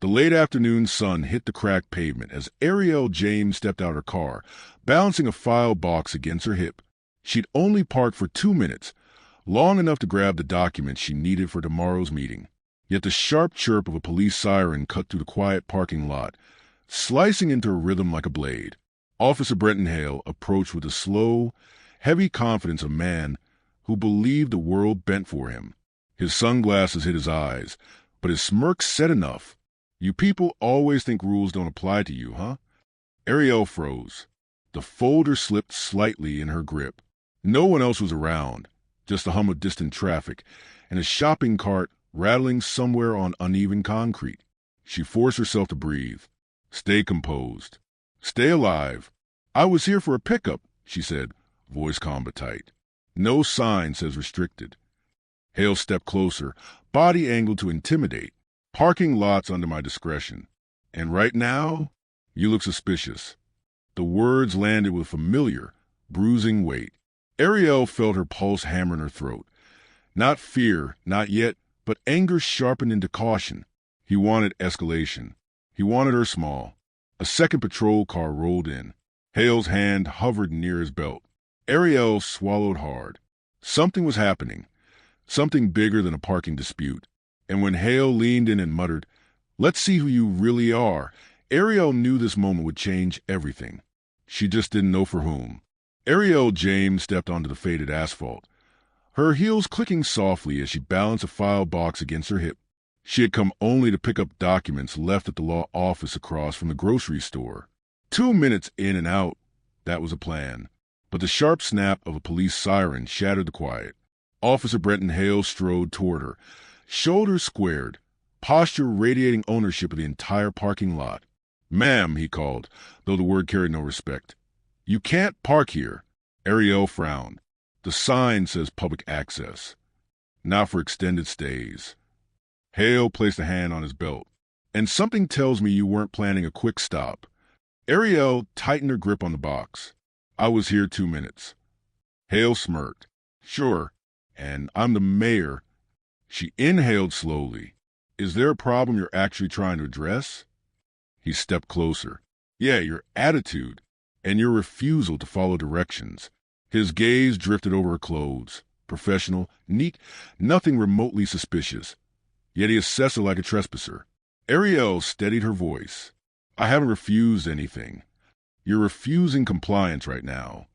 The late afternoon sun hit the cracked pavement as Ariel James stepped out her car, balancing a file box against her hip. She'd only parked for 2 minutes, long enough to grab the documents she needed for tomorrow's meeting. Yet the sharp chirp of a police siren cut through the quiet parking lot, slicing into a rhythm like a blade. Officer Brenton Hale approached with the slow, heavy confidence of a man who believed the world bent for him. His sunglasses hid his eyes, but his smirk said enough. "You people always think rules don't apply to you, huh?" Ariel froze. The folder slipped slightly in her grip. No one else was around, just the hum of distant traffic and a shopping cart rattling somewhere on uneven concrete. She forced herself to breathe. Stay composed. Stay alive. "I was here for a pickup," she said, voice calm but tight. "No sign says restricted." Hale stepped closer, body angled to intimidate. "Parking lots under my discretion. And right now, you look suspicious." The words landed with familiar, bruising weight. Ariel felt her pulse hammer in her throat. Not fear, not yet, but anger sharpened into caution. He wanted escalation. He wanted her small. A second patrol car rolled in. Hale's hand hovered near his belt. Ariel swallowed hard. Something was happening. Something bigger than a parking dispute. And when Hale leaned in and muttered, "Let's see who you really are," Ariel knew this moment would change everything. She just didn't know for whom. Ariel James stepped onto the faded asphalt, her heels clicking softly as she balanced a file box against her hip. She had come only to pick up documents left at the law office across from the grocery store. 2 minutes in and out, that was a plan. But the sharp snap of a police siren shattered the quiet. Officer Brenton Hale strode toward her, shoulders squared, posture radiating ownership of the entire parking lot. "Ma'am," he called, though the word carried no respect. "You can't park here." Ariel frowned. "The sign says public access. Not for extended stays." Hale placed a hand on his belt. "And something tells me you weren't planning a quick stop." Ariel tightened her grip on the box. "I was here 2 minutes." Hale smirked. "Sure. And I'm the mayor." She inhaled slowly. "Is there a problem you're actually trying to address?" He stepped closer. "Yeah, your attitude. And your refusal to follow directions." His gaze drifted over her clothes. Professional, neat, nothing remotely suspicious. Yet he assessed her like a trespasser. Ariel steadied her voice. "I haven't refused anything. You're refusing compliance right now."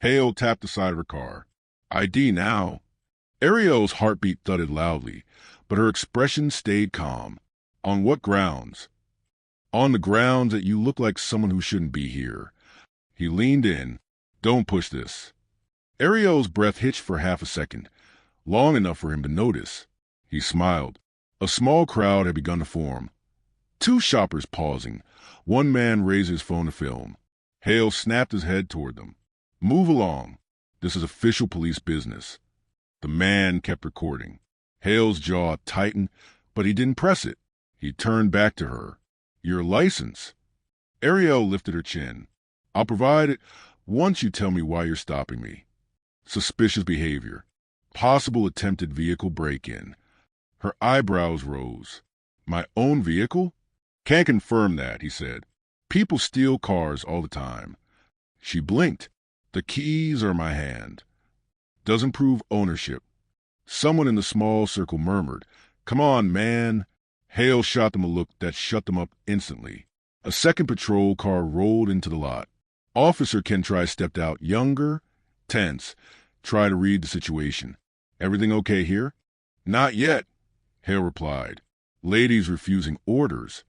Hale tapped the side of her car. "ID now." Ariel's heartbeat thudded loudly, but her expression stayed calm. "On what grounds?" "On the grounds that you look like someone who shouldn't be here." He leaned in. "Don't push this." Ariel's breath hitched for half a second, long enough for him to notice. He smiled. A small crowd had begun to form. 2 shoppers pausing. One man raised his phone to film. Hale snapped his head toward them. "Move along. This is official police business." The man kept recording. Hale's jaw tightened, but he didn't press it. He turned back to her. "Your license." Ariel lifted her chin. "I'll provide it once you tell me why you're stopping me." Suspicious behavior. Possible attempted vehicle break-in. Her eyebrows rose. "My own vehicle?" "Can't confirm that," he said. "People steal cars all the time." She blinked. "The keys are in my hand." "Doesn't prove ownership." Someone in the small circle murmured, "Come on, man." Hale shot them a look that shut them up instantly. A second patrol car rolled into the lot. Officer Kentry stepped out, younger, tense, tried to read the situation. "Everything okay here?" "Not yet," Hale replied. "Ladies refusing orders."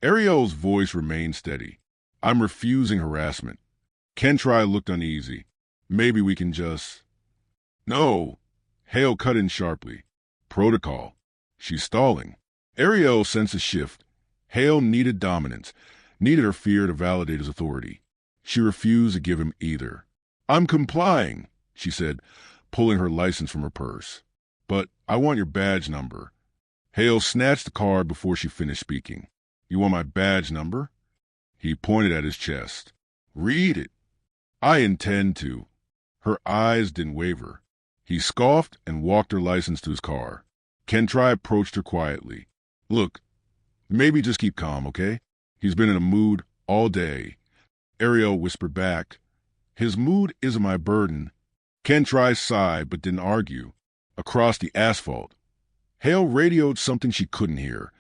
Ariel's voice remained steady. "I'm refusing harassment." Kentry looked uneasy. "Maybe we can just—" "No!" Hale cut in sharply. "Protocol." She's stalling. Ariel sensed a shift. Hale needed dominance, needed her fear to validate his authority. She refused to give him either. "I'm complying," she said, pulling her license from her purse. "But I want your badge number." Hale snatched the card before she finished speaking. "You want my badge number?" He pointed at his chest. "Read it." "I intend to." Her eyes didn't waver. He scoffed and walked her license to his car. Kentry approached her quietly. "Look, Maybe just keep calm, okay? He's been in a mood all day. Ariel whispered back. His mood isn't my burden. Ken tried sighed but didn't argue. Across the asphalt, Hale radioed something she couldn't hear,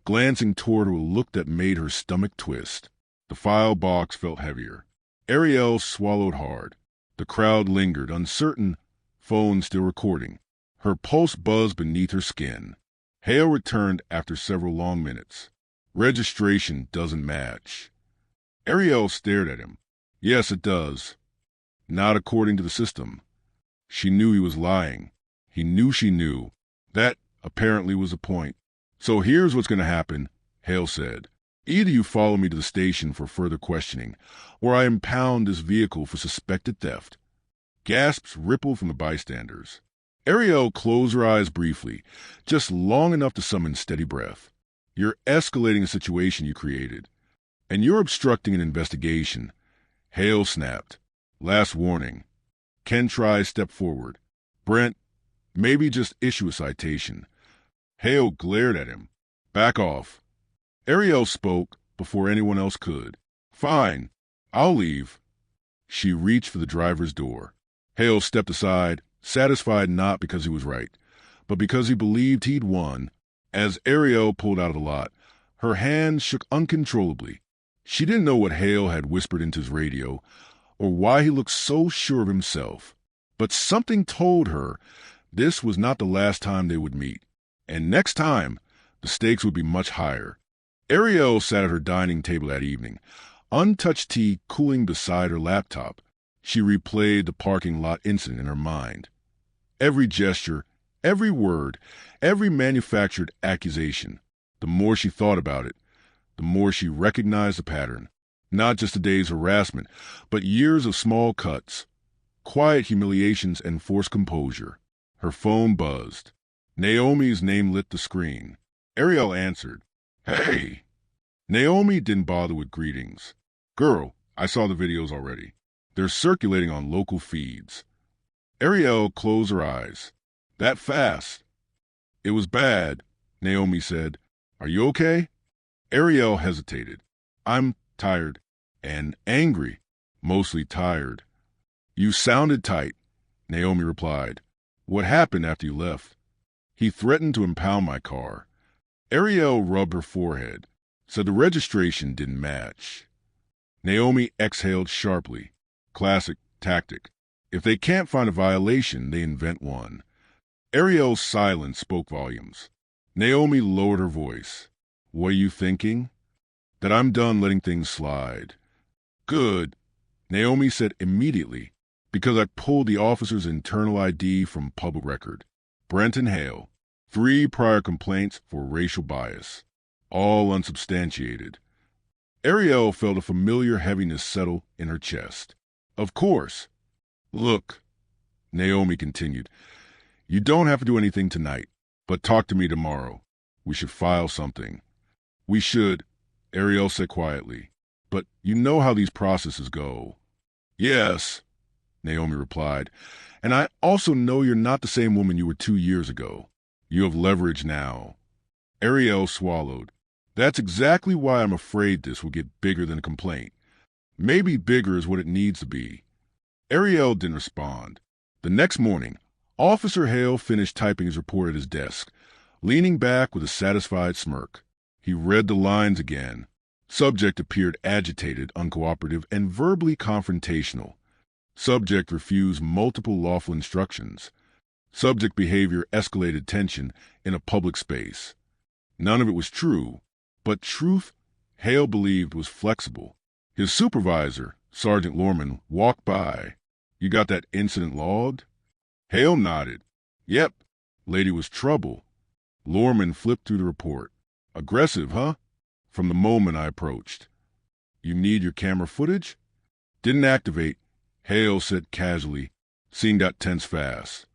glancing toward her with a look that made her stomach twist. The file box felt heavier. Ariel swallowed hard. The crowd lingered, uncertain, phone still recording. Her pulse buzzed beneath her skin. Hale returned after several long minutes. Registration doesn't match. Ariel stared at him. Yes, it does. Not according to the system. She knew he was lying. He knew she knew. That apparently was the point. So here's what's going to happen, Hale said. Either you follow me to the station for further questioning, or I impound this vehicle for suspected theft. Gasps rippled from the bystanders. Ariel closed her eyes briefly, just long enough to summon steady breath. You're escalating a situation you created, and you're obstructing an investigation. Hale snapped. Last warning. Ken tries step forward. Brent, maybe just issue a citation. Hale glared at him. Back off. Ariel spoke before anyone else could. Fine, I'll leave. She reached for the driver's door. Hale stepped aside, satisfied not because he was right, but because he believed he'd won. As Ariel pulled out of the lot, her hands shook uncontrollably. She didn't know what Hale had whispered into his radio, or why he looked so sure of himself. But something told her this was not the last time they would meet. And next time, the stakes would be much higher. Ariel sat at her dining table that evening, untouched tea cooling beside her laptop. She replayed the parking lot incident in her mind. Every gesture, every word, every manufactured accusation. The more she thought about it, the more she recognized the pattern. Not just a day's harassment, but years of small cuts, quiet humiliations and forced composure. Her phone buzzed. Naomi's name lit the screen. Ariel answered. Hey! Naomi didn't bother with greetings. Girl, I saw the videos already. They're circulating on local feeds. Ariel closed her eyes. That fast? It was bad, Naomi said. Are you okay? Ariel hesitated. I'm tired and angry, mostly tired. You sounded tight, Naomi replied. What happened after you left? He threatened to impound my car. Ariel rubbed her forehead, said the registration didn't match. Naomi exhaled sharply. Classic tactic. If they can't find a violation, they invent one. Ariel's silence spoke volumes. Naomi lowered her voice. What are you thinking? That I'm done letting things slide. Good, Naomi said immediately, because I pulled the officer's internal ID from public record. Brent and Hale. 3 prior complaints for racial bias. All unsubstantiated. Ariel felt a familiar heaviness settle in her chest. Of course. Look, Naomi continued, you don't have to do anything tonight, but talk to me tomorrow. We should file something. We should, Ariel said quietly, but you know how these processes go. Yes, Naomi replied, and I also know you're not the same woman you were 2 years ago. You have leverage now. Ariel swallowed. That's exactly why I'm afraid this will get bigger than a complaint. Maybe bigger is what it needs to be. Ariel didn't respond. The next morning, Officer Hale finished typing his report at his desk, leaning back with a satisfied smirk. He read the lines again. Subject appeared agitated, uncooperative, and verbally confrontational. Subject refused multiple lawful instructions. Subject behavior escalated tension in a public space. None of it was true, but truth, Hale believed, was flexible. His supervisor, Sergeant Lorman, walked by. You got that incident logged? Hale nodded. Yep, lady was trouble. Lorman flipped through the report. Aggressive, huh? From the moment I approached. You need your camera footage? Didn't activate, Hale said casually. Scene got tense fast.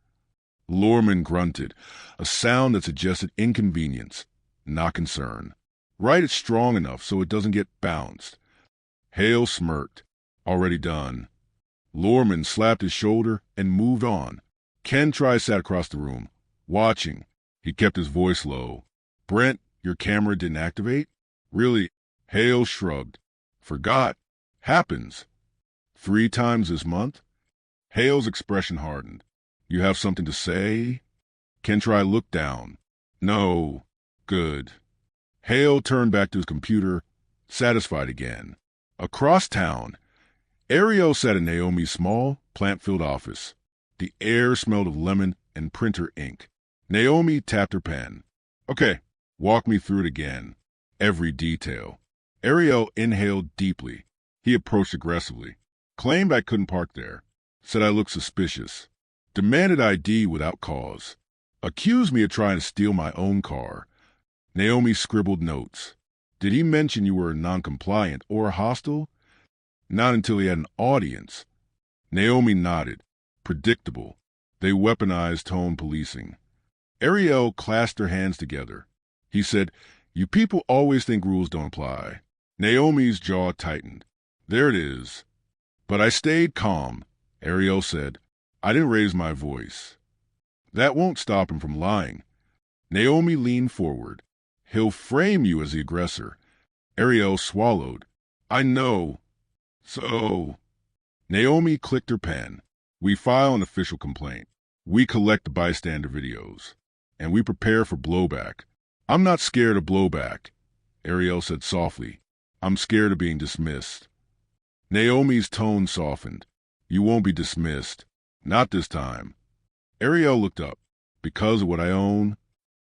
Lorman grunted, a sound that suggested inconvenience, not concern. Write it strong enough so it doesn't get bounced. Hale smirked. Already done. Lorman slapped his shoulder and moved on. Ken Try sat across the room, watching. He kept his voice low. Brent, Your camera didn't activate? Really? Hale shrugged. Forgot. Happens. 3 times this month? Hale's expression hardened. You have something to say? Kentry looked down. No. Good. Hale turned back to his computer, satisfied again. Across town, Ariel sat in Naomi's small, plant-filled office. The air smelled of lemon and printer ink. Naomi tapped her pen. Okay, walk me through it again. Every detail. Ariel inhaled deeply. He approached aggressively. Claimed I couldn't park there. Said I looked suspicious. Demanded ID without cause. Accused me of trying to steal my own car. Naomi scribbled notes. Did he mention you were non-compliant or hostile? Not until he had an audience. Naomi nodded. Predictable. They weaponized tone policing. Ariel clasped her hands together. He said, You people always think rules don't apply. Naomi's jaw tightened. There it is. But I stayed calm, Ariel said. I didn't raise my voice. That won't stop him from lying. Naomi leaned forward. He'll frame you as the aggressor. Ariel swallowed. I know. So. Naomi clicked her pen. We file an official complaint. We collect the bystander videos. And we prepare for blowback. I'm not scared of blowback, Ariel said softly. I'm scared of being dismissed. Naomi's tone softened. You won't be dismissed. Not this time. Ariel looked up. Because of what I own?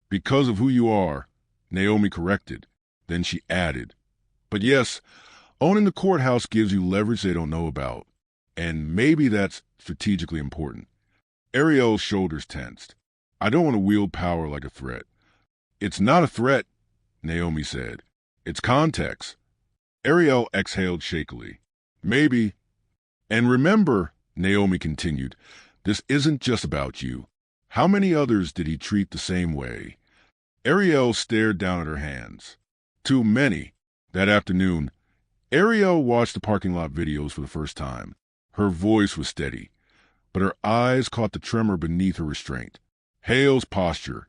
Because of who you are, Naomi corrected. Then she added. But yes, owning the courthouse gives you leverage they don't know about. And maybe that's strategically important. Ariel's shoulders tensed. I don't want to wield power like a threat. It's not a threat, Naomi said. It's context. Ariel exhaled shakily. Maybe. And remember, Naomi continued, this isn't just about you. How many others did he treat the same way? Ariel stared down at her hands. Too many. That afternoon, Ariel watched the parking lot videos for the first time. Her voice was steady, but her eyes caught the tremor beneath her restraint. Hale's posture,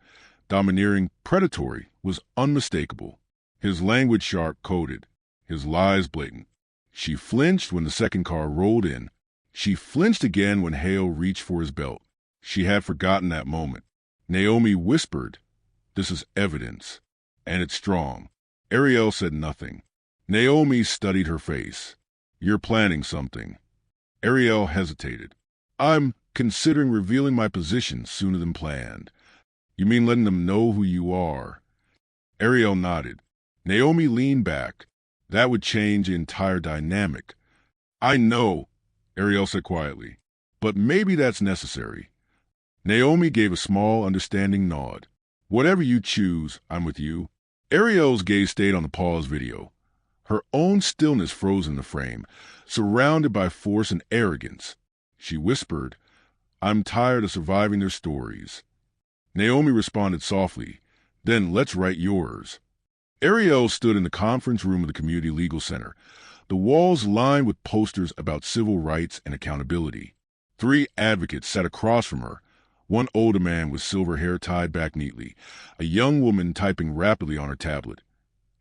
domineering, predatory, was unmistakable. His language sharp-coded, his lies blatant. She flinched when the second car rolled in. She flinched again when Hale reached for his belt. She had forgotten that moment. Naomi whispered, This is evidence, and it's strong. Ariel said nothing. Naomi studied her face. You're planning something. Ariel hesitated. I'm considering revealing my position sooner than planned. You mean letting them know who you are? Ariel nodded. Naomi leaned back. That would change the entire dynamic. I know, Ariel said quietly, but maybe that's necessary. Naomi gave a small, understanding nod. Whatever you choose, I'm with you. Ariel's gaze stayed on the pause video. Her own stillness froze in the frame, surrounded by force and arrogance. She whispered, I'm tired of surviving their stories. Naomi responded softly, Then let's write yours. Ariel stood in the conference room of the community legal center, the walls lined with posters about civil rights and accountability. 3 advocates sat across from her, one older man with silver hair tied back neatly, a young woman typing rapidly on her tablet,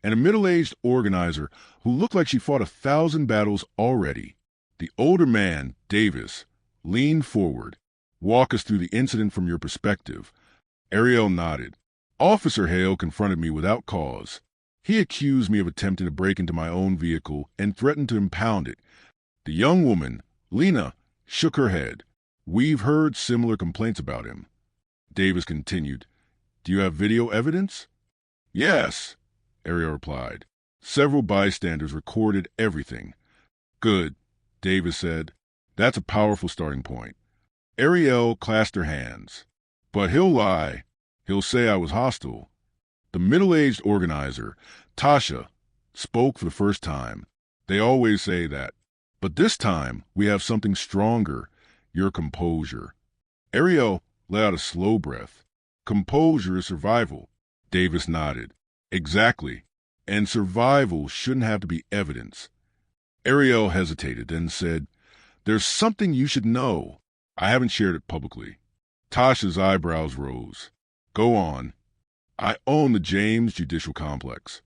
and a middle-aged organizer who looked like she fought 1,000 battles already. The older man, Davis, leaned forward. Walk us through the incident from your perspective. Ariel nodded. Officer Hale confronted me without cause. He accused me of attempting to break into my own vehicle and threatened to impound it. The young woman, Lena, shook her head. We've heard similar complaints about him. Davis continued. Do you have video evidence? Yes, Ariel replied. Several bystanders recorded everything. Good, Davis said. That's a powerful starting point. Ariel clasped her hands. But he'll lie. He'll say I was hostile. The middle-aged organizer, Tasha, spoke for the first time. They always say that. But this time, we have something stronger, your composure. Ariel let out a slow breath. Composure is survival. Davis nodded. Exactly. And survival shouldn't have to be evidence. Ariel hesitated, then said, There's something you should know. I haven't shared it publicly. Tasha's eyebrows rose. Go on. I own the James Judicial Complex.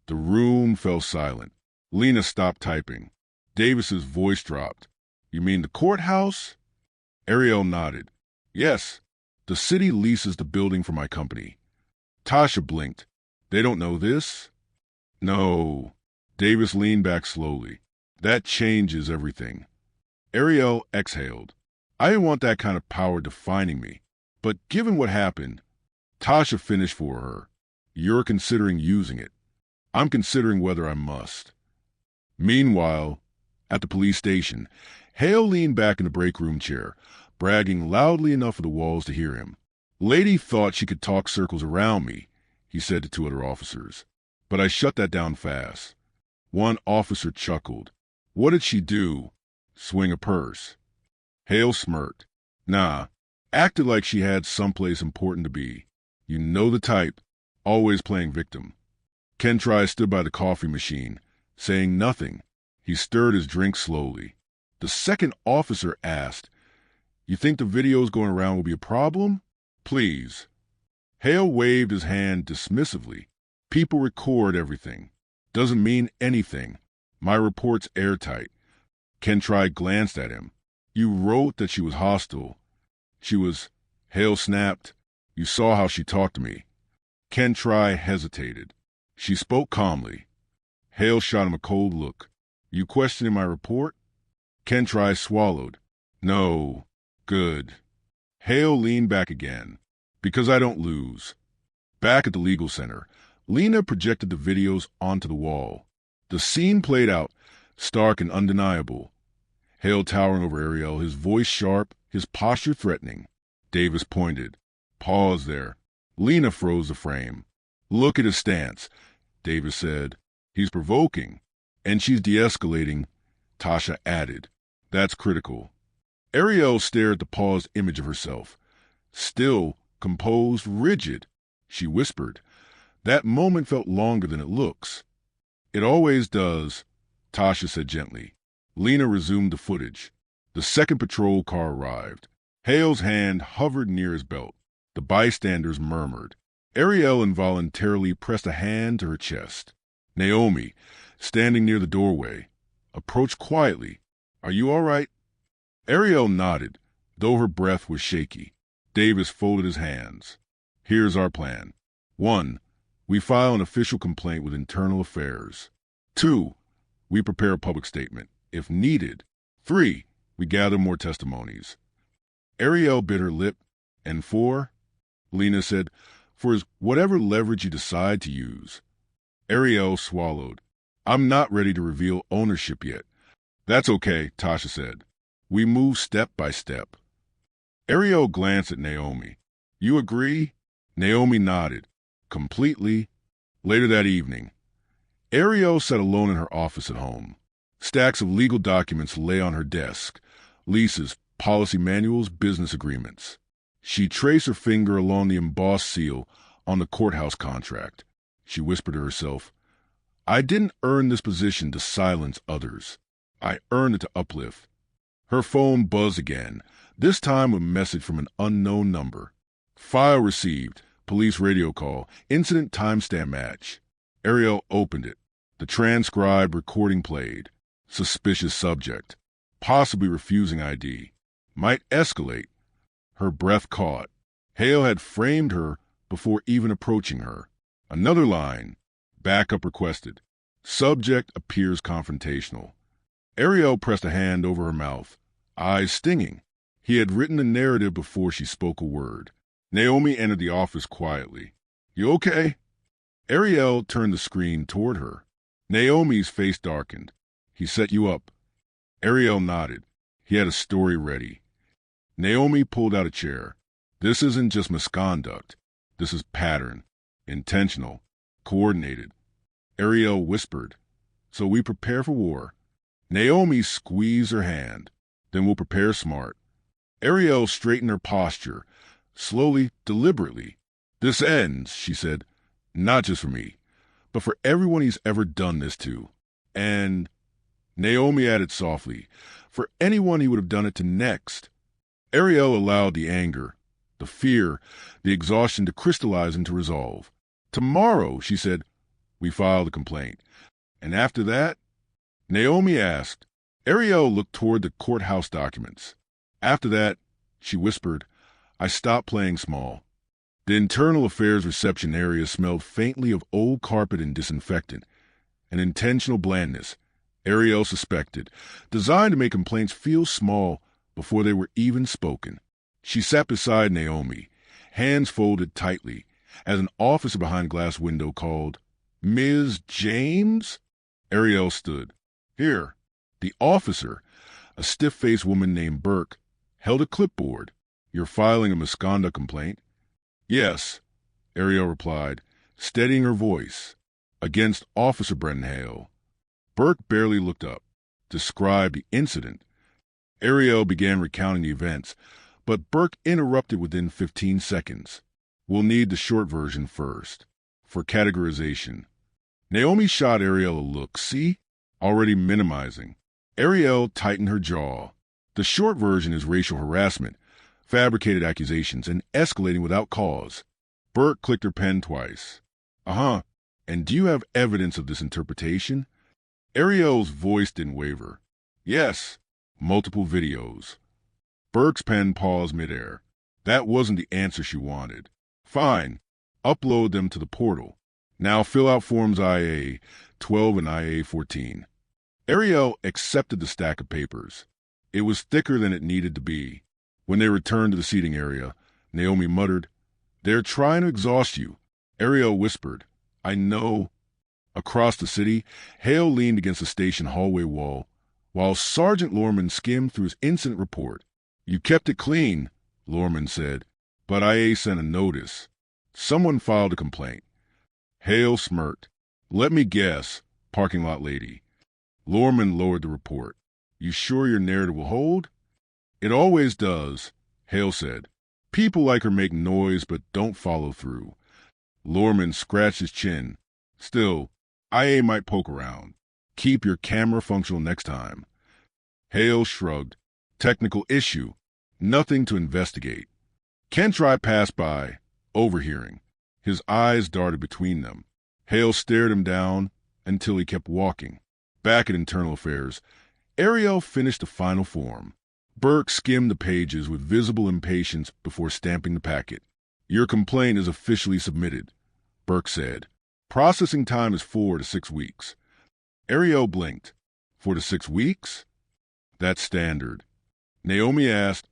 The room fell silent. Lena stopped typing. Davis's voice dropped. You mean the courthouse? Ariel nodded. Yes, the city leases the building for my company. Tasha blinked. They don't know this? No. Davis leaned back slowly. That changes everything. Ariel exhaled. I didn't want that kind of power defining me. But given what happened, Tasha finished for her. You're considering using it. I'm considering whether I must. Meanwhile, at the police station, Hale leaned back in the break room chair, bragging loudly enough for the walls to hear him. Lady thought she could talk circles around me, he said to two other officers. But I shut that down fast. One officer chuckled. What did she do? Swing a purse. Hale smirked. Nah, acted like she had someplace important to be. You know the type, always playing victim. Kentry stood by the coffee machine, saying nothing. He stirred his drink slowly. The second officer asked, You think the videos going around will be a problem? Please. Hale waved his hand dismissively. People record everything. Doesn't mean anything. My report's airtight. Kentry glanced at him. You wrote that she was hostile. She was... Hale snapped. You saw how she talked to me. Kentry hesitated. She spoke calmly. Hale shot him a cold look. You questioning my report? Kentry swallowed. No. Good. Hale leaned back again. Because I don't lose. Back at the legal center, Lena projected the videos onto the wall. The scene played out, stark and undeniable. Hale towering over Ariel, his voice sharp, his posture threatening. Davis pointed. Pause there. Lena froze the frame. Look at his stance, Davis said. He's provoking. And she's de-escalating, Tasha added. That's critical. Ariel stared at the paused image of herself. Still, composed, rigid. She whispered. That moment felt longer than it looks. It always does, Tasha said gently. Lena resumed the footage. The second patrol car arrived. Hale's hand hovered near his belt. The bystanders murmured. Ariel involuntarily pressed a hand to her chest. Naomi, standing near the doorway, approached quietly. Are you all right? Ariel nodded, though her breath was shaky. Davis folded his hands. Here's our plan. 1. We file an official complaint with Internal Affairs. 2. We prepare a public statement, if needed. 3. We gather more testimonies. Ariel bit her lip. And 4, Lena said, for whatever leverage you decide to use. Ariel swallowed. I'm not ready to reveal ownership yet. That's okay, Tasha said. We move step by step. Ariel glanced at Naomi. You agree? Naomi nodded. Completely. Later that evening, Ariel sat alone in her office at home. Stacks of legal documents lay on her desk. Leases, policy manuals, business agreements. She traced her finger along the embossed seal on the courthouse contract. She whispered to herself, I didn't earn this position to silence others. I earned it to uplift. Her phone buzzed again, this time a message from an unknown number. File received. Police radio call. Incident timestamp match. Ariel opened it. The transcribed recording played. Suspicious subject. Possibly refusing ID. Might escalate. Her breath caught. Hale had framed her before even approaching her. Another line. Backup requested. Subject appears confrontational. Ariel pressed a hand over her mouth, eyes stinging. He had written the narrative before she spoke a word. Naomi entered the office quietly. You okay? Ariel turned the screen toward her. Naomi's face darkened. He set you up. Ariel nodded. He had a story ready. Naomi pulled out a chair. This isn't just misconduct. This is pattern. Intentional. Coordinated. Ariel whispered. So we prepare for war. Naomi squeezed her hand. Then we'll prepare smart. Ariel straightened her posture. Slowly, deliberately. This ends, she said, not just for me, but for everyone he's ever done this to. And, Naomi added softly, for anyone he would have done it to next. Ariel allowed the anger, The fear, the exhaustion to crystallize into resolve. Tomorrow, she said, we filed a complaint. And after that? Naomi asked. Ariel looked toward the courthouse documents. After that, she whispered, I stopped playing small. The internal affairs reception area smelled faintly of old carpet and disinfectant. An intentional blandness, Ariel suspected, designed to make complaints feel small before they were even spoken. She sat beside Naomi, hands folded tightly, as an officer behind a glass window called, Ms. James? Ariel stood. Here. The officer, a stiff-faced woman named Burke, held a clipboard. You're filing a misconduct complaint? Yes, Ariel replied, steadying her voice. Against Officer Brenton Hale. Burke barely looked up, described the incident. Ariel began recounting the events, but Burke interrupted within 15 seconds. We'll need the short version first, for categorization. Naomi shot Ariel a look. See? Already minimizing. Ariel tightened her jaw. The short version is racial harassment, fabricated accusations, and escalating without cause. Burke clicked her pen twice. Uh-huh. And do you have evidence of this interpretation? Ariel's voice didn't waver. Yes. Multiple videos. Burke's pen paused midair. That wasn't the answer she wanted. Fine. Upload them to the portal. Now fill out forms IA 12 and IA 14. Ariel accepted the stack of papers. It was thicker than it needed to be. When they returned to the seating area, Naomi muttered, They're trying to exhaust you. Ariel whispered, I know. Across the city, Hale leaned against the station hallway wall, while Sergeant Lorman skimmed through his incident report. You kept it clean, Lorman said, but IA sent a notice. Someone filed a complaint. Hale smirked. Let me guess, parking lot lady. Lorman lowered the report. You sure your narrative will hold? It always does, Hale said. People like her make noise but don't follow through. Lorman scratched his chin. Still, IA might poke around. Keep your camera functional next time. Hale shrugged. Technical issue. Nothing to investigate. Kentry passed by, overhearing. His eyes darted between them. Hale stared him down until he kept walking. Back at Internal Affairs, Ariel finished the final form. Burke skimmed the pages with visible impatience before stamping the packet. Your complaint is officially submitted, Burke said. Processing time is 4 to 6 weeks. Ariel blinked. 4 to 6 weeks? That's standard. Naomi asked,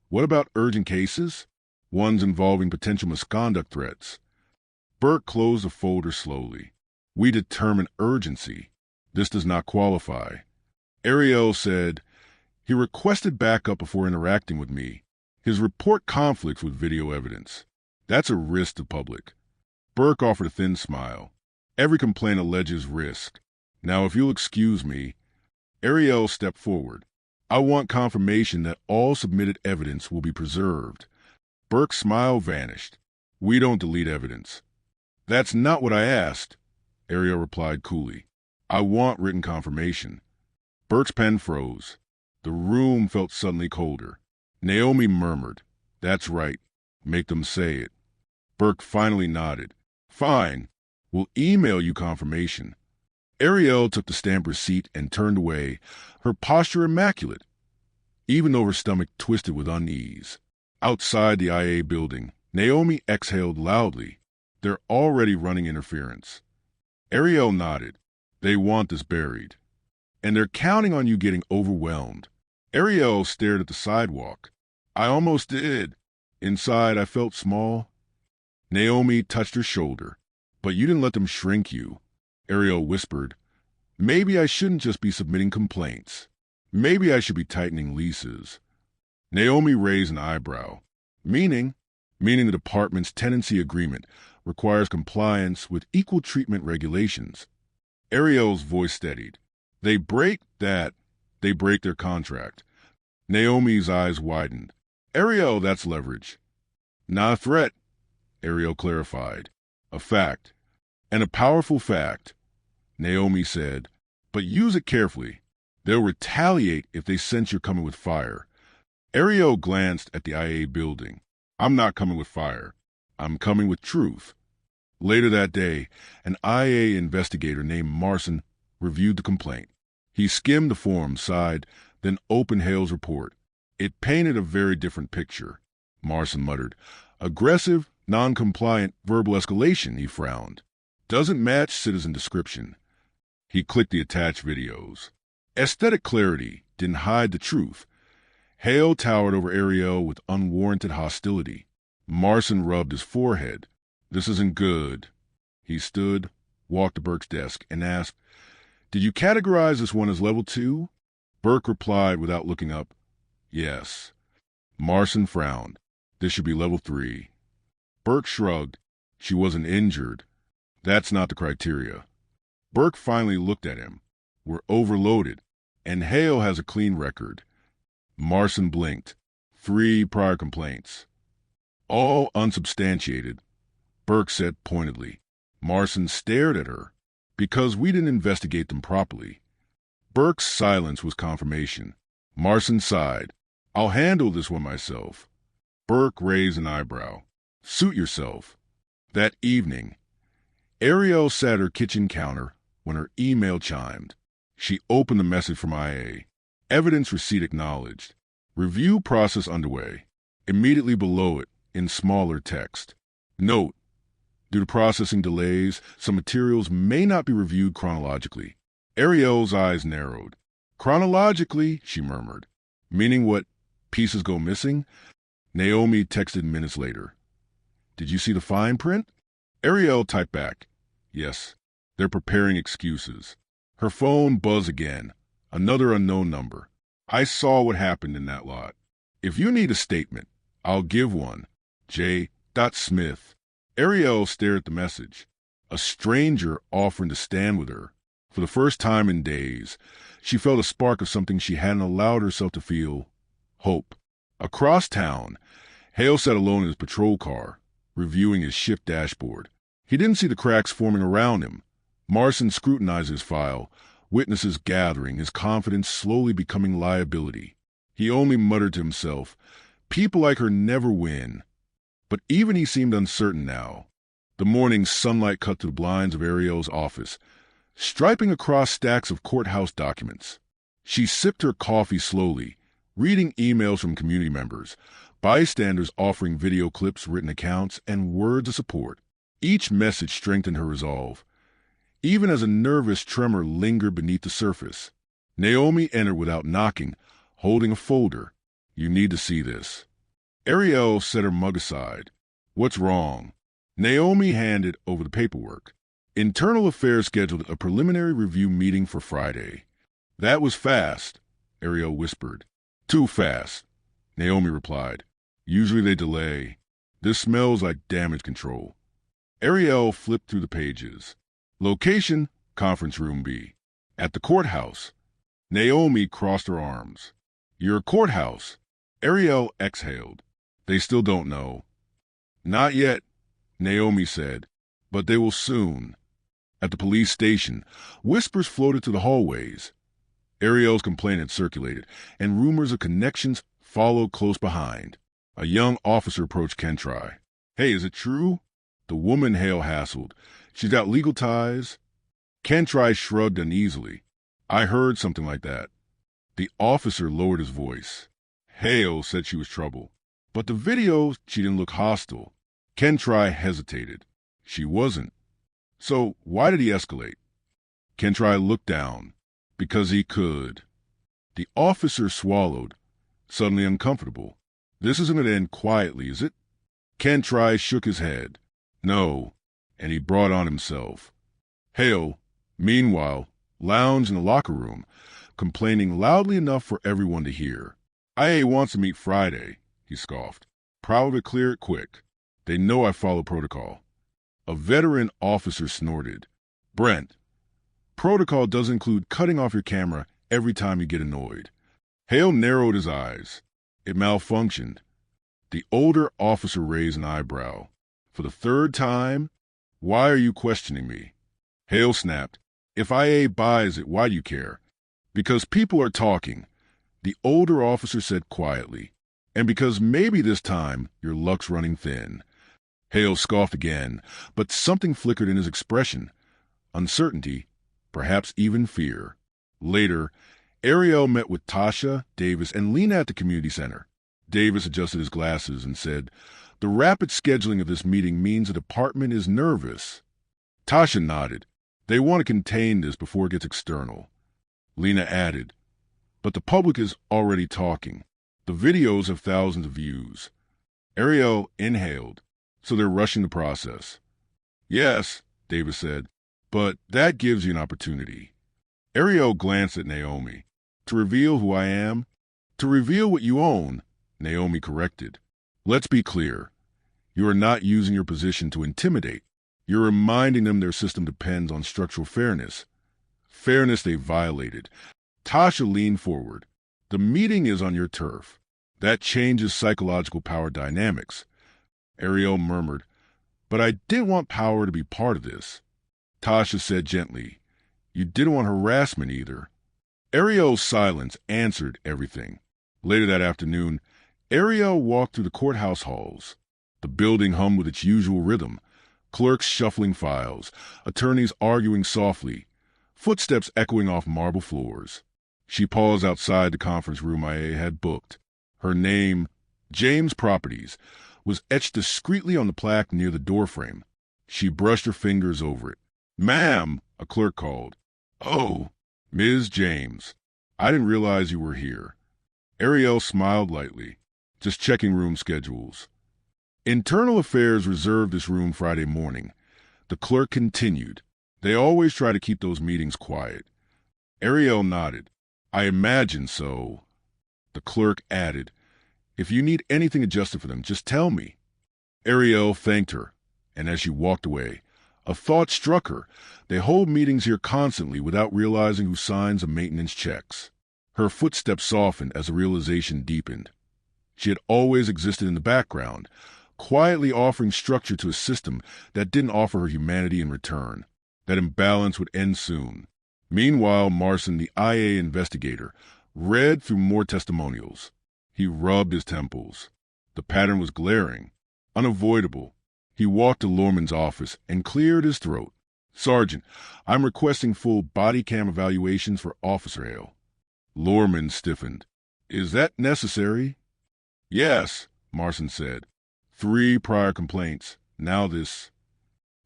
What about urgent cases? Ones involving potential misconduct threats. Burke closed the folder slowly. We determine urgency. This does not qualify. Ariel said, He requested backup before interacting with me. His report conflicts with video evidence. That's a risk to public. Burke offered a thin smile. Every complaint alleges risk. Now, if you'll excuse me, Ariel stepped forward. I want confirmation that all submitted evidence will be preserved. Burke's smile vanished. We don't delete evidence. That's not what I asked, Ariel replied coolly. I want written confirmation. Burke's pen froze. The room felt suddenly colder. Naomi murmured, That's right. Make them say it. Burke finally nodded. Fine. We'll email you confirmation. Ariel took the stamped receipt and turned away, her posture immaculate, even though her stomach twisted with unease. Outside the IA building, Naomi exhaled loudly. They're already running interference. Ariel nodded. They want this buried. And they're counting on you getting overwhelmed. Ariel stared at the sidewalk. I almost did. Inside, I felt small. Naomi touched her shoulder. But you didn't let them shrink you. Ariel whispered, Maybe I shouldn't just be submitting complaints. Maybe I should be tightening leases. Naomi raised an eyebrow. Meaning the department's tenancy agreement requires compliance with equal treatment regulations. Ariel's voice steadied. They break that, they break their contract. Naomi's eyes widened. Ariel, that's leverage. Not a threat, Ariel clarified. A fact. And a powerful fact, Naomi said. But use it carefully. They'll retaliate if they sense you're coming with fire. Ariel glanced at the IA building. I'm not coming with fire. I'm coming with truth. Later that day, an IA investigator named Marson reviewed the complaint. He skimmed the form, sighed, then opened Hale's report. It painted a very different picture. Marson muttered. Aggressive, non-compliant verbal escalation, he frowned. Doesn't match citizen description. He clicked the attached videos. Aesthetic clarity didn't hide the truth. Hale towered over Ariel with unwarranted hostility. Marson rubbed his forehead. This isn't good. He stood, walked to Burke's desk, and asked, Did you categorize this one as level 2? Burke replied without looking up, Yes. Marson frowned. This should be level 3. Burke shrugged. She wasn't injured. That's not the criteria. Burke finally looked at him. We're overloaded, and Hale has a clean record. Marson blinked. 3 prior complaints. All unsubstantiated. Burke said pointedly. Marson stared at her. Because we didn't investigate them properly. Burke's silence was confirmation. Marson sighed. I'll handle this one myself. Burke raised an eyebrow. Suit yourself. That evening, Ariel sat at her kitchen counter when her email chimed. She opened the message from IA. Evidence receipt acknowledged. Review process underway. Immediately below it, in smaller text. Note, due to processing delays, some materials may not be reviewed chronologically. Ariel's eyes narrowed. Chronologically, she murmured. Meaning what? Pieces go missing? Naomi texted minutes later. Did you see the fine print? Ariel typed back. Yes. They're preparing excuses. Her phone buzzed again. Another unknown number. I saw what happened in that lot. If you need a statement, I'll give one. J. Smith. Ariel stared at the message. A stranger offering to stand with her. For the first time in days, she felt a spark of something she hadn't allowed herself to feel. Hope. Across town, Hale sat alone in his patrol car, reviewing his shift dashboard. He didn't see the cracks forming around him. Marson scrutinized his file, witnesses gathering, his confidence slowly becoming liability. He only muttered to himself, people like her never win. But even he seemed uncertain now. The morning sunlight cut through the blinds of Ariel's office, striping across stacks of courthouse documents. She sipped her coffee slowly, reading emails from community members, bystanders offering video clips, written accounts, and words of support. Each message strengthened her resolve, even as a nervous tremor lingered beneath the surface. Naomi entered without knocking, holding a folder. You need to see this. Ariel set her mug aside. What's wrong? Naomi handed over the paperwork. Internal Affairs scheduled a preliminary review meeting for Friday. That was fast, Ariel whispered. Too fast, Naomi replied. Usually they delay. This smells like damage control. Ariel flipped through the pages. Location, conference room B. At the courthouse. Naomi crossed her arms. Your courthouse. Ariel exhaled. They still don't know. Not yet, Naomi said, but they will soon. At the police station, whispers floated through the hallways. Ariel's complaint had circulated, and rumors of connections followed close behind. A young officer approached Kentry. Hey, is it true? The woman Hale hassled. She's got legal ties. Kentry shrugged uneasily. I heard something like that. The officer lowered his voice. Hale said she was trouble. But the video, she didn't look hostile. Kentry hesitated. She wasn't. So why did he escalate? Kentry looked down. Because he could. The officer swallowed, suddenly uncomfortable. This isn't going to end quietly, is it? Kentry shook his head. No, and he brought on himself. Hale, meanwhile, lounged in the locker room, complaining loudly enough for everyone to hear. IA wants to meet Friday, he scoffed. Probably clear it quick. They know I follow protocol. A veteran officer snorted. Brent, protocol does include cutting off your camera every time you get annoyed. Hale narrowed his eyes. It malfunctioned. The older officer raised an eyebrow. For the third time? Why are you questioning me? Hale snapped. If IA buys it, why do you care? Because people are talking, the older officer said quietly. And because maybe this time your luck's running thin. Hale scoffed again, but something flickered in his expression. Uncertainty, perhaps even fear. Later, Ariel met with Tasha, Davis, and Lena at the community center. Davis adjusted his glasses and said, "The rapid scheduling of this meeting means the department is nervous." Tasha nodded. "They want to contain this before it gets external." Lena added, "But the public is already talking. The videos have thousands of views." Ariel inhaled. "So they're rushing the process." "Yes," Davis said, "but that gives you an opportunity." Ariel glanced at Naomi. "To reveal who I am?" "To reveal what you own," Naomi corrected. "Let's be clear. You are not using your position to intimidate. You're reminding them their system depends on structural fairness. Fairness they violated." Tasha leaned forward. "The meeting is on your turf. That changes psychological power dynamics." Ariel murmured, "But I didn't want power to be part of this." Tasha said gently, "You didn't want harassment either." Ariel's silence answered everything. Later that afternoon, Ariel walked through the courthouse halls. The building hummed with its usual rhythm, clerks shuffling files, attorneys arguing softly, footsteps echoing off marble floors. She paused outside the conference room IA had booked. Her name, James Properties, was etched discreetly on the plaque near the doorframe. She brushed her fingers over it. "Ma'am," a clerk called. "Oh, Ms. James. I didn't realize you were here." Ariel smiled lightly. "Just checking room schedules." "Internal Affairs reserved this room Friday morning." The clerk continued. "They always try to keep those meetings quiet." Ariel nodded. "I imagine so." The clerk added, "If you need anything adjusted for them, just tell me." Ariel thanked her, and as she walked away, a thought struck her. They hold meetings here constantly without realizing who signs the maintenance checks. Her footsteps softened as the realization deepened. She had always existed in the background, quietly offering structure to a system that didn't offer her humanity in return. That imbalance would end soon. Meanwhile, Marson, the IA investigator, read through more testimonials. He rubbed his temples. The pattern was glaring, unavoidable. He walked to Lorman's office and cleared his throat. "Sergeant, I'm requesting full body cam evaluations for Officer Hale." Lorman stiffened. "Is that necessary?" "Yes," Marson said. 3 prior complaints. Now this.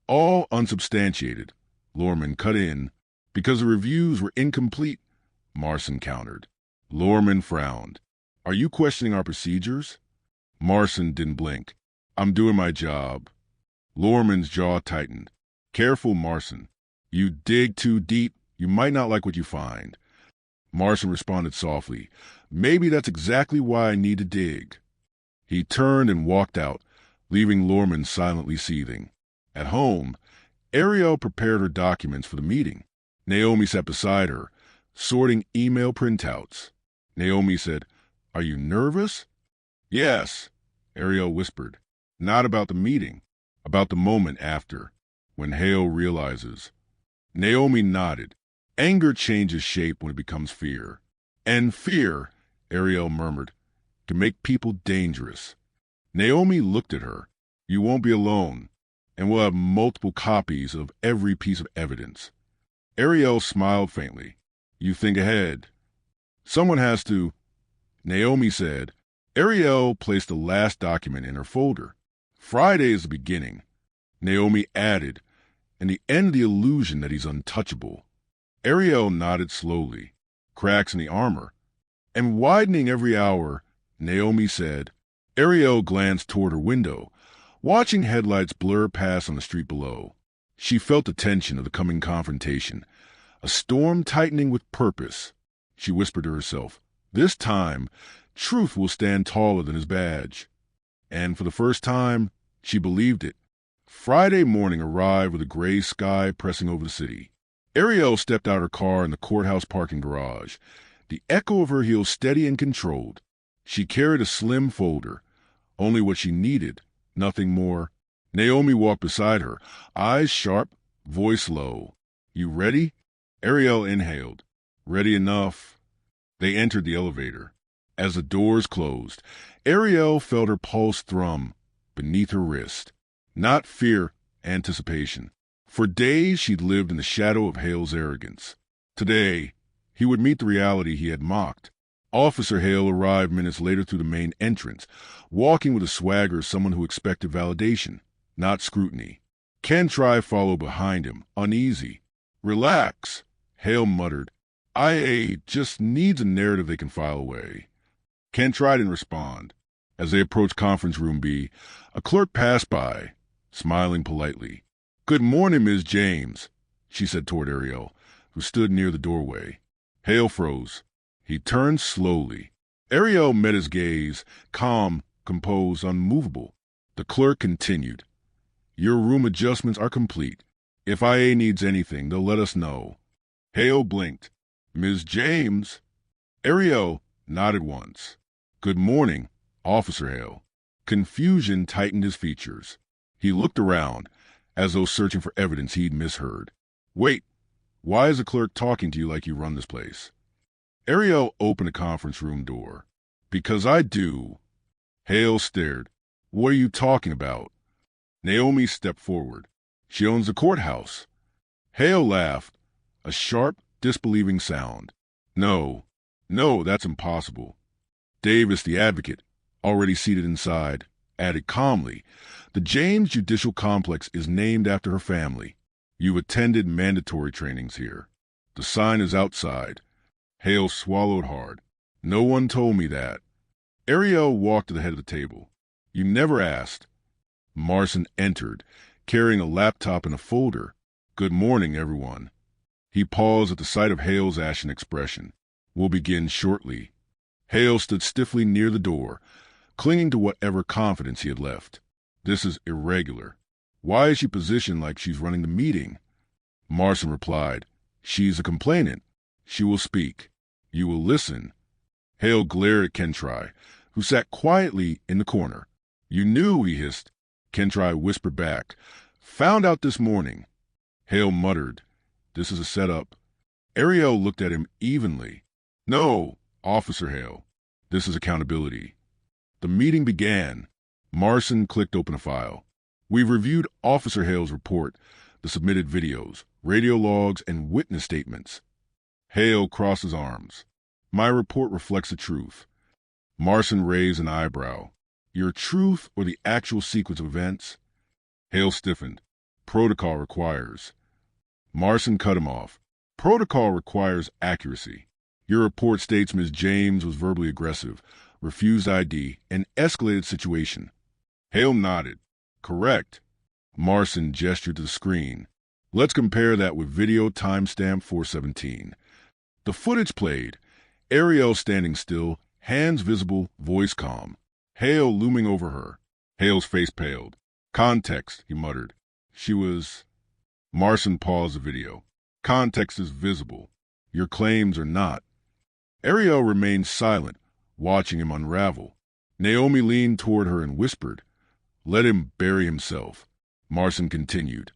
All unsubstantiated. Lorman cut in. "Because the reviews were incomplete," Marson countered. Lorman frowned. "Are you questioning our procedures?" Marson didn't blink. "I'm doing my job." Lorman's jaw tightened. "Careful, Marson. You dig too deep, you might not like what you find." Marson responded softly. "Maybe that's exactly why I need to dig." He turned and walked out, leaving Lorman silently seething. At home, Ariel prepared her documents for the meeting. Naomi sat beside her, sorting email printouts. Naomi said, "Are you nervous?" "Yes," Ariel whispered. "Not about the meeting, about the moment after, when Hale realizes." Naomi nodded. Anger changes shape when it becomes fear. And fear, Ariel murmured, can make people dangerous. Naomi looked at her. "You won't be alone, and we'll have multiple copies of every piece of evidence." Ariel smiled faintly. "You think ahead." "Someone has to," Naomi said. Ariel placed the last document in her folder. "Friday is the beginning," Naomi added, "and the end of the illusion that he's untouchable." Ariel nodded slowly. "Cracks in the armor." "And widening every hour," Naomi said. Ariel glanced toward her window, watching headlights blur past on the street below. She felt the tension of the coming confrontation, a storm tightening with purpose. She whispered to herself, "This time, truth will stand taller than his badge." And for the first time, she believed it. Friday morning arrived with a gray sky pressing over the city. Ariel stepped out her car in the courthouse parking garage, the echo of her heels steady and controlled. She carried a slim folder, only what she needed, nothing more. Naomi walked beside her, eyes sharp, voice low. "You ready?" Ariel inhaled. "Ready enough." They entered the elevator. As the doors closed, Ariel felt her pulse thrum beneath her wrist. Not fear, anticipation. For days she'd lived in the shadow of Hale's arrogance. Today, he would meet the reality he had mocked. Officer Hale arrived minutes later through the main entrance, walking with a swagger of someone who expected validation, not scrutiny. Kentry followed behind him, uneasy. "Relax," Hale muttered. "IA just needs a narrative they can file away." Kentry didn't respond. As they approached conference room B, a clerk passed by, smiling politely. "Good morning, Ms. James," she said toward Ariel, who stood near the doorway. Hale froze. He turned slowly. Ariel met his gaze, calm, composed, unmovable. The clerk continued. "Your room adjustments are complete. If IA needs anything, they'll let us know." Hale blinked. "Ms. James?" Ariel nodded once. "Good morning, Officer Hale." Confusion tightened his features. He looked around, as though searching for evidence he'd misheard. "Wait, why is the clerk talking to you like you run this place?" Ariel opened the conference room door. "Because I do." Hale stared. "What are you talking about?" Naomi stepped forward. "She owns the courthouse." Hale laughed, a sharp, disbelieving sound. No, that's impossible." Davis, the advocate, already seated inside, added calmly, "The James Judicial Complex is named after her family. You've attended mandatory trainings here. The sign is outside." Hale swallowed hard. "No one told me that." Ariel walked to the head of the table. "You never asked." Marson entered, carrying a laptop and a folder. "Good morning, everyone." He paused at the sight of Hale's ashen expression. "We'll begin shortly." Hale stood stiffly near the door, clinging to whatever confidence he had left. "This is irregular. Why is she positioned like she's running the meeting?" Marson replied, "She's a complainant. She will speak. You will listen." Hale glared at Kentry, who sat quietly in the corner. "You knew," he hissed. Kentry whispered back, "Found out this morning." Hale muttered, "This is a setup." Ariel looked at him evenly. "No, Officer Hale. This is accountability." The meeting began. Marson clicked open a file. "We've reviewed Officer Hale's report, the submitted videos, radio logs, and witness statements." Hale crossed his arms. "My report reflects the truth." Marson raised an eyebrow. "Your truth or the actual sequence of events?" Hale stiffened. "Protocol requires." Marson cut him off. "Protocol requires accuracy. Your report states Ms. James was verbally aggressive, refused ID, and escalated situation." Hale nodded. "Correct." Marson gestured to the screen. "Let's compare that with video timestamp 417. The footage played. Ariel standing still, hands visible, voice calm. Hale looming over her. Hale's face paled. "Context," he muttered. "She was—" Marson paused the video. "Context is visible. Your claims are not." Ariel remained silent, watching him unravel. Naomi leaned toward her and whispered, "Let him bury himself." Marson continued.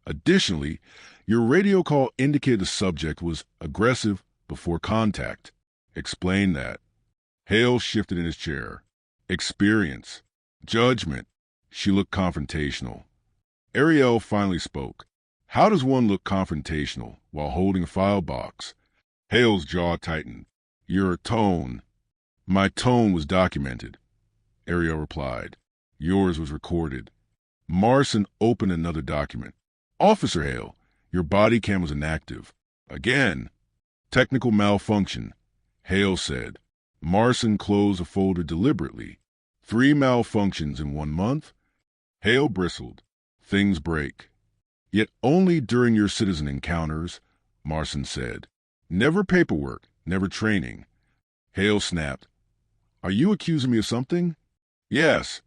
"Additionally, your radio call indicated the subject was aggressive before contact. Explain that." Hale shifted in his chair. "Experience. Judgment." She looked confrontational. Ariel finally spoke. "How does one look confrontational while holding a file box?" Hale's jaw tightened. "Your tone." "My tone was documented," Ariel replied. "Yours was recorded." Marson opened another document. "Officer Hale, your body cam was inactive." "Again." "Technical malfunction," Hale said. Marson closed the folder deliberately. 3 malfunctions in 1 month? Hale bristled. "Things break." "Yet only during your citizen encounters," Marson said. "Never paperwork, never training." Hale snapped. "Are you accusing me of something?" "Yes,"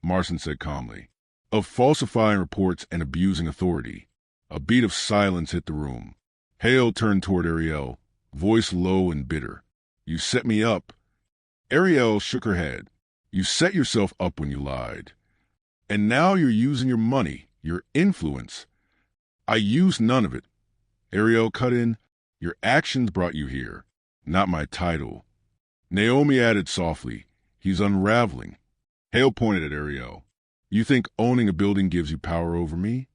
Marson said calmly. "Of falsifying reports and abusing authority." A beat of silence hit the room. Hale turned toward Ariel, voice low and bitter. "You set me up." Ariel shook her head. "You set yourself up when you lied. And now you're using your money, your influence." "I used none of it." Ariel cut in. "Your actions brought you here, not my title." Naomi added softly, "He's unraveling." Hale pointed at Ariel. "You think owning a building gives you power over me?"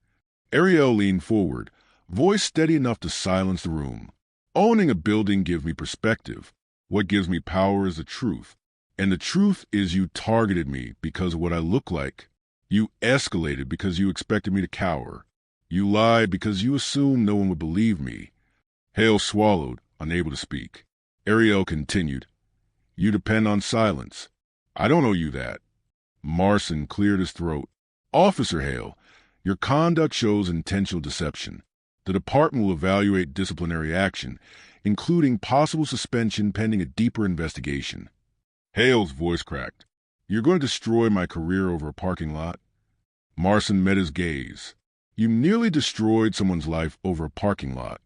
Ariel leaned forward, voice steady enough to silence the room. "Owning a building gives me perspective. What gives me power is the truth. And the truth is you targeted me because of what I look like. You escalated because you expected me to cower. You lied because you assumed no one would believe me." Hale swallowed, unable to speak. Ariel continued, "You depend on silence. I don't owe you that." Marson cleared his throat. "Officer Hale, your conduct shows intentional deception. The department will evaluate disciplinary action, including possible suspension pending a deeper investigation." Hale's voice cracked. "You're going to destroy my career over a parking lot?" Marson met his gaze. "You nearly destroyed someone's life over a parking lot."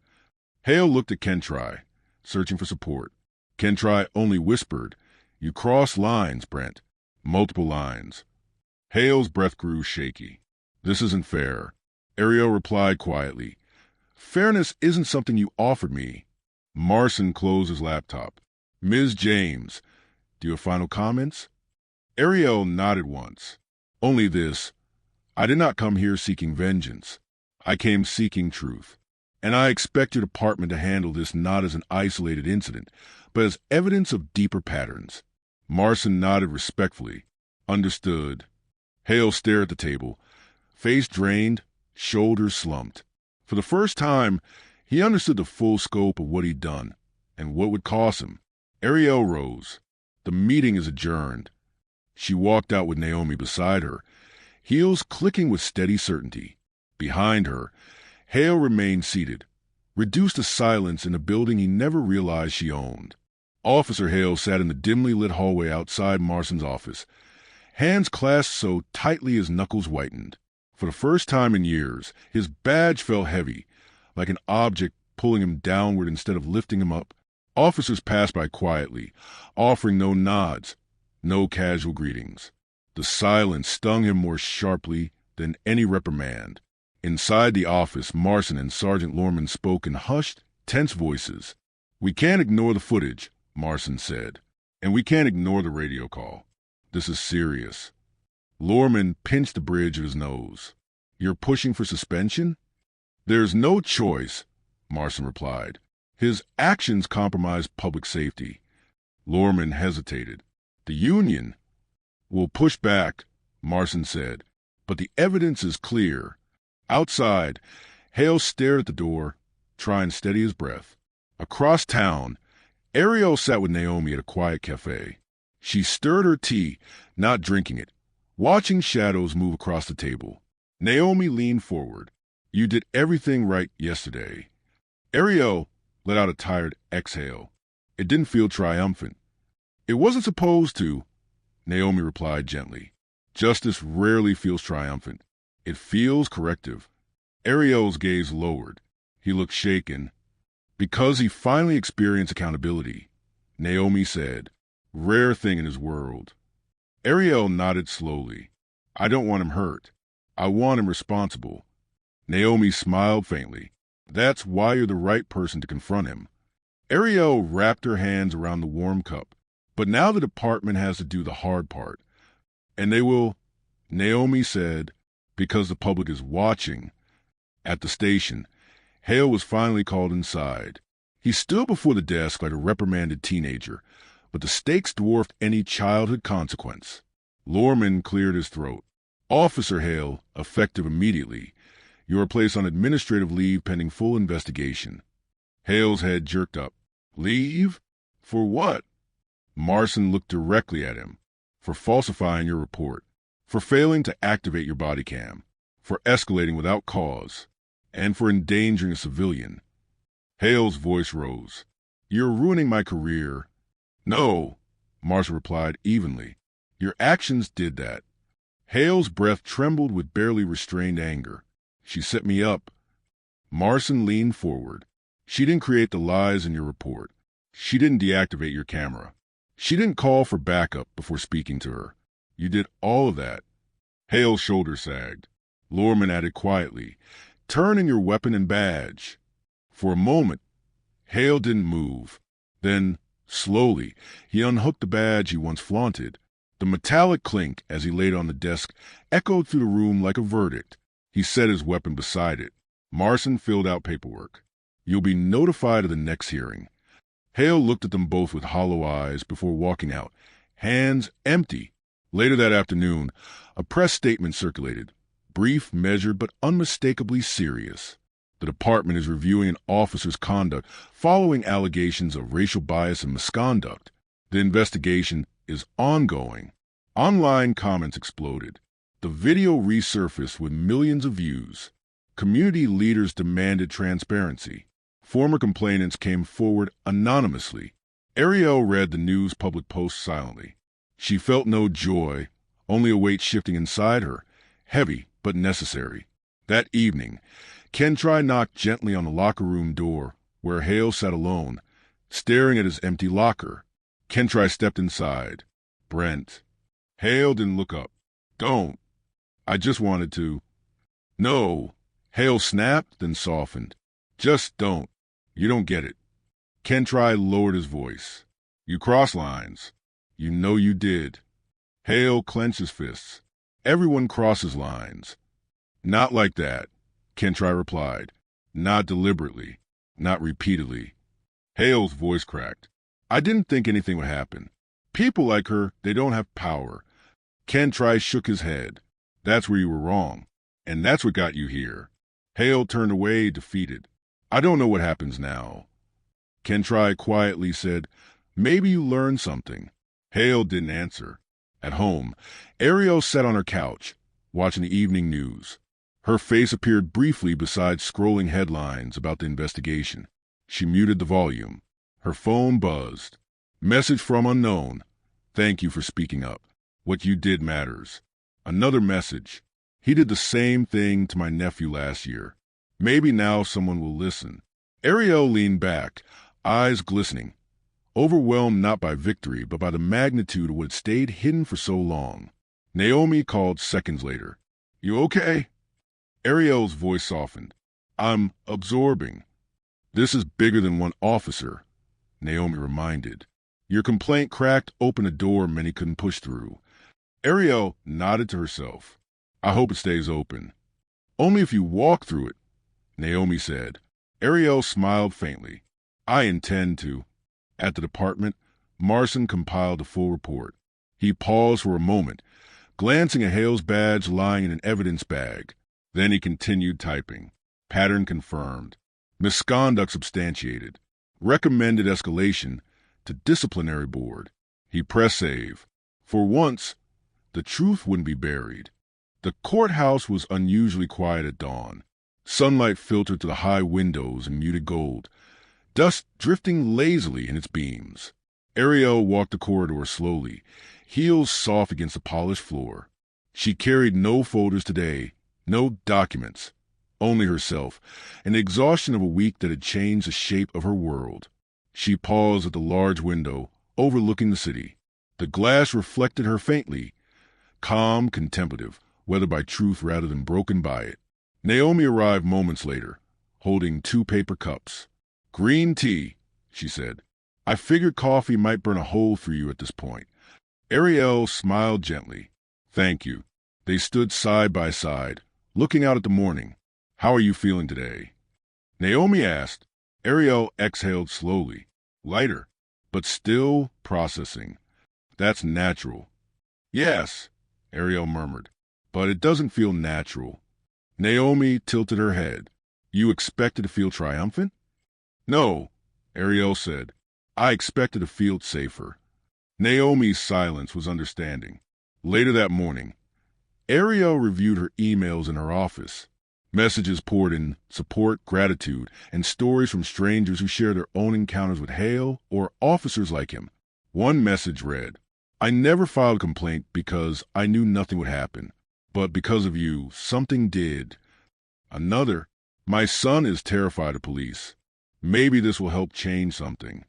Hale looked at Kentry, searching for support. Kentry only whispered, "You cross lines, Brent. Multiple lines." Hale's breath grew shaky. "This isn't fair." Ariel replied quietly, "Fairness isn't something you offered me." Marson closed his laptop. "Ms. James, do you have final comments?" Ariel nodded once. "Only this. I did not come here seeking vengeance. I came seeking truth. And I expect your department to handle this not as an isolated incident, but as evidence of deeper patterns." Marson nodded respectfully. "Understood." Hale stared at the table, face drained, shoulders slumped. For the first time, he understood the full scope of what he'd done and what would cost him. Ariel rose. "The meeting is adjourned." She walked out with Naomi beside her, heels clicking with steady certainty. Behind her, Hale remained seated, reduced to silence in a building he never realized she owned. Officer Hale sat in the dimly lit hallway outside Marson's office, hands clasped so tightly his knuckles whitened. For the first time in years, his badge felt heavy, like an object pulling him downward instead of lifting him up. Officers passed by quietly, offering no nods, no casual greetings. The silence stung him more sharply than any reprimand. Inside the office, Marson and Sergeant Lorman spoke in hushed, tense voices. "We can't ignore the footage," Marson said, "and we can't ignore the radio call. This is serious." Lorman pinched the bridge of his nose. "You're pushing for suspension?" "There's no choice," Marson replied. "His actions compromise public safety." Lorman hesitated. "The union will push back," Marson said, "but the evidence is clear." Outside, Hale stared at the door, trying to steady his breath. Across town, Ariel sat with Naomi at a quiet cafe. She stirred her tea, not drinking it, watching shadows move across the table. Naomi leaned forward. "You did everything right yesterday." Ariel let out a tired exhale. It didn't feel triumphant. "It wasn't supposed to," Naomi replied gently. "Justice rarely feels triumphant. It feels corrective." Ariel's gaze lowered. He looked shaken. "Because he finally experienced accountability," Naomi said. "Rare thing in his world." Ariel nodded slowly. "I don't want him hurt. I want him responsible." Naomi smiled faintly. "That's why you're the right person to confront him." Ariel wrapped her hands around the warm cup. "But now the department has to do the hard part. And they will," Naomi said, "because the public is watching." At the station, Hale was finally called inside. He stood before the desk like a reprimanded teenager, but the stakes dwarfed any childhood consequence. Lorman cleared his throat. "Officer Hale, effective immediately. You are placed on administrative leave pending full investigation." Hale's head jerked up. "Leave? For what?" Marson looked directly at him. "For falsifying your report. For failing to activate your body cam. For escalating without cause. And for endangering a civilian." Hale's voice rose. "You're ruining my career." "No," Marson replied evenly. "Your actions did that." Hale's breath trembled with barely restrained anger. "She set me up." Marson leaned forward. "She didn't create the lies in your report. She didn't deactivate your camera. She didn't call for backup before speaking to her. You did all of that." Hale's shoulders sagged. Lorman added quietly, "Turn in your weapon and badge." For a moment, Hale didn't move. Then, Slowly, he unhooked the badge he once flaunted. The metallic clink as he laid on the desk echoed through the room like a verdict. He set his weapon beside it. Marson filled out paperwork. You'll be notified of the next hearing. Hale looked at them both with hollow eyes before walking out, hands empty. Later that afternoon, a press statement circulated. Brief, measured, but unmistakably serious. The department is reviewing an officer's conduct following allegations of racial bias and misconduct. The investigation is ongoing. Online comments exploded. The video resurfaced with millions of views. Community leaders demanded transparency. Former complainants came forward anonymously. Ariel read the news public post silently. She felt no joy, only a weight shifting inside her, heavy but necessary. That evening, Kentry knocked gently on the locker room door, where Hale sat alone, staring at his empty locker. Kentry stepped inside. Brent. Hale didn't look up. Don't. I just wanted to. No. Hale snapped, then softened. Just don't. You don't get it. Kentry lowered his voice. You cross lines. You know you did. Hale clenched his fists. Everyone crosses lines. Not like that, Kentry replied. Not deliberately. Not repeatedly. Hale's voice cracked. I didn't think anything would happen. People like her, they don't have power. Kentry shook his head. That's where you were wrong. And that's what got you here. Hale turned away, defeated. I don't know what happens now. Kentry quietly said, Maybe you learned something. Hale didn't answer. At home, Ariel sat on her couch, watching the evening news. Her face appeared briefly beside scrolling headlines about the investigation. She muted the volume. Her phone buzzed. Message from unknown. Thank you for speaking up. What you did matters. Another message. He did the same thing to my nephew last year. Maybe now someone will listen. Ariel leaned back, eyes glistening, overwhelmed not by victory, but by the magnitude of what had stayed hidden for so long. Naomi called seconds later. You okay? Ariel's voice softened. I'm absorbing. This is bigger than one officer, Naomi reminded. Your complaint cracked open a door many couldn't push through. Ariel nodded to herself. I hope it stays open. Only if you walk through it, Naomi said. Ariel smiled faintly. I intend to. At the department, Marson compiled a full report. He paused for a moment, glancing at Hale's badge lying in an evidence bag. Then he continued typing. Pattern confirmed. Misconduct substantiated. Recommended escalation to disciplinary board. He pressed save. For once, the truth wouldn't be buried. The courthouse was unusually quiet at dawn. Sunlight filtered through the high windows in muted gold, dust drifting lazily in its beams. Ariel walked the corridor slowly, heels soft against the polished floor. She carried no folders today, no documents, only herself, and the exhaustion of a week that had changed the shape of her world. She paused at the large window overlooking the city. The glass reflected her faintly, calm, contemplative, weathered by truth rather than broken by it. Naomi arrived moments later, holding 2 paper cups. Green tea, she said. I figured coffee might burn a hole through you at this point. Ariel smiled gently. Thank you. They stood side by side, looking out at the morning. How are you feeling today? Naomi asked. Ariel exhaled slowly, lighter, but still processing. That's natural. Yes, Ariel murmured, but it doesn't feel natural. Naomi tilted her head. You expected to feel triumphant? No, Ariel said. I expected to feel safer. Naomi's silence was understanding. Later that morning, Ariel reviewed her emails in her office. Messages poured in support, gratitude, and stories from strangers who shared their own encounters with Hale or officers like him. One message read, I never filed a complaint because I knew nothing would happen. But because of you, something did. Another, my son is terrified of police. Maybe this will help change something.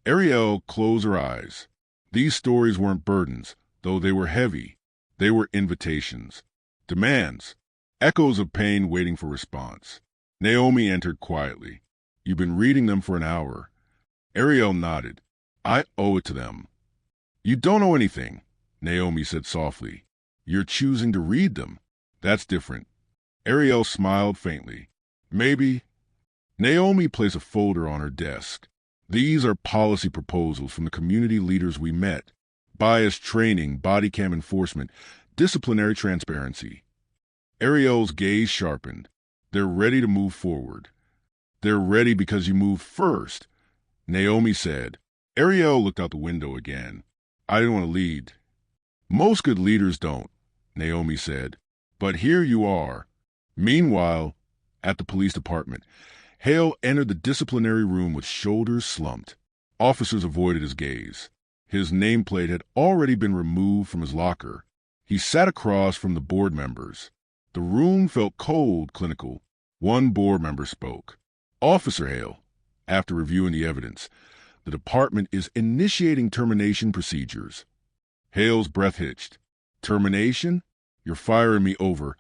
Ariel closed her eyes. These stories weren't burdens, though they were heavy. They were invitations, demands, echoes of pain waiting for response. Naomi entered quietly. You've been reading them for an hour. Ariel nodded. I owe it to them. You don't owe anything, Naomi said softly. You're choosing to read them. That's different. Ariel smiled faintly. Maybe. Naomi placed a folder on her desk. These are policy proposals from the community leaders we met. Bias training, body cam enforcement, disciplinary transparency. Ariel's gaze sharpened. They're ready to move forward. They're ready because you moved first, Naomi said. Ariel looked out the window again. I didn't want to lead. Most good leaders don't, Naomi said. But here you are. Meanwhile, at the police department, Hale entered the disciplinary room with shoulders slumped. Officers avoided his gaze. His nameplate had already been removed from his locker. He sat across from the board members. The room felt cold, clinical. One board member spoke. Officer Hale, after reviewing the evidence, the department is initiating termination procedures. Hale's breath hitched. Termination? You're firing me over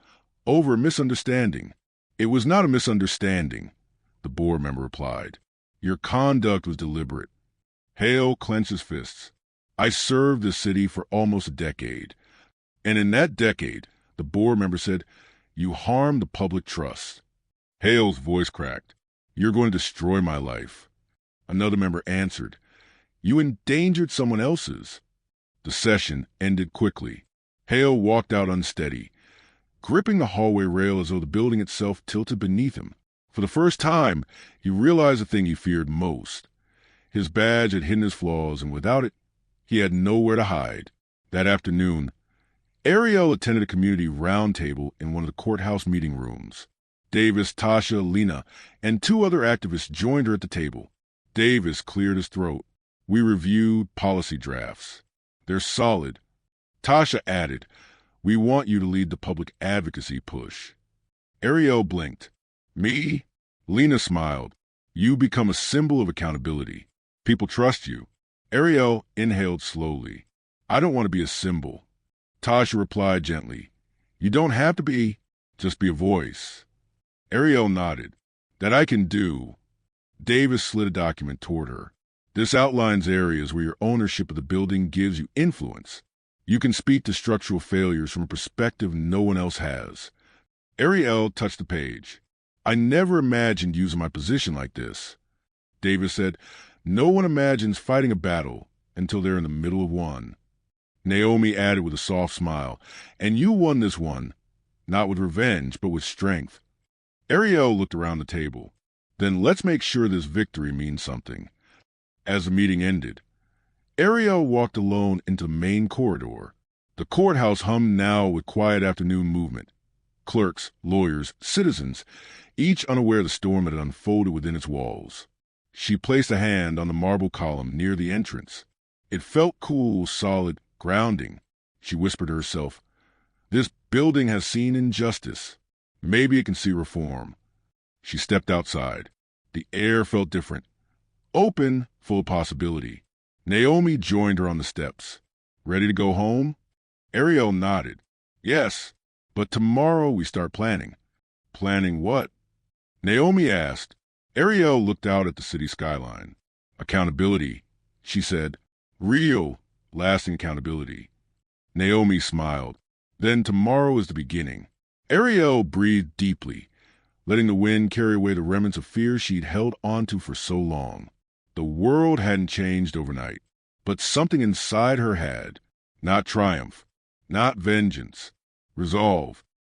a misunderstanding. It was not a misunderstanding, the board member replied. Your conduct was deliberate. Hale clenched his fists. I served the city for almost a decade. And in that decade, the board member said, you harmed the public trust. Hale's voice cracked. You're going to destroy my life. Another member answered, you endangered someone else's. The session ended quickly. Hale walked out unsteady, gripping the hallway rail as though the building itself tilted beneath him. For the first time, he realized the thing he feared most. His badge had hidden his flaws, and without it, he had nowhere to hide. That afternoon, Ariel attended a community roundtable in one of the courthouse meeting rooms. Davis, Tasha, Lena, and two other activists joined her at the table. Davis cleared his throat. We reviewed policy drafts. They're solid. Tasha added, we want you to lead the public advocacy push. Ariel blinked. Me? Lena smiled. You become a symbol of accountability. People trust you. Ariel inhaled slowly. I don't want to be a symbol. Tasha replied gently. You don't have to be. Just be a voice. Ariel nodded. That I can do. Davis slid a document toward her. This outlines areas where your ownership of the building gives you influence. You can speak to structural failures from a perspective no one else has. Ariel touched the page. I never imagined using my position like this. Davis said, no one imagines fighting a battle until they're in the middle of one. Naomi added with a soft smile, and you won this one, not with revenge, but with strength. Ariel looked around the table. Then let's make sure this victory means something. As the meeting ended, Ariel walked alone into the main corridor. The courthouse hummed now with quiet afternoon movement. Clerks, lawyers, citizens, each unaware of the storm that had unfolded within its walls. She placed a hand on the marble column near the entrance. It felt cool, solid, grounding. She whispered to herself, this building has seen injustice. Maybe it can see reform. She stepped outside. The air felt different. Open, full of possibility. Naomi joined her on the steps. Ready to go home? Ariel nodded. Yes, but tomorrow we start planning. Planning what? Naomi asked. Ariel looked out at the city skyline. Accountability, she said. Real, lasting accountability. Naomi smiled. Then tomorrow is the beginning. Ariel breathed deeply, letting the wind carry away the remnants of fear she'd held onto for so long. The world hadn't changed overnight, but something inside her had. Not triumph, not vengeance. Resolve.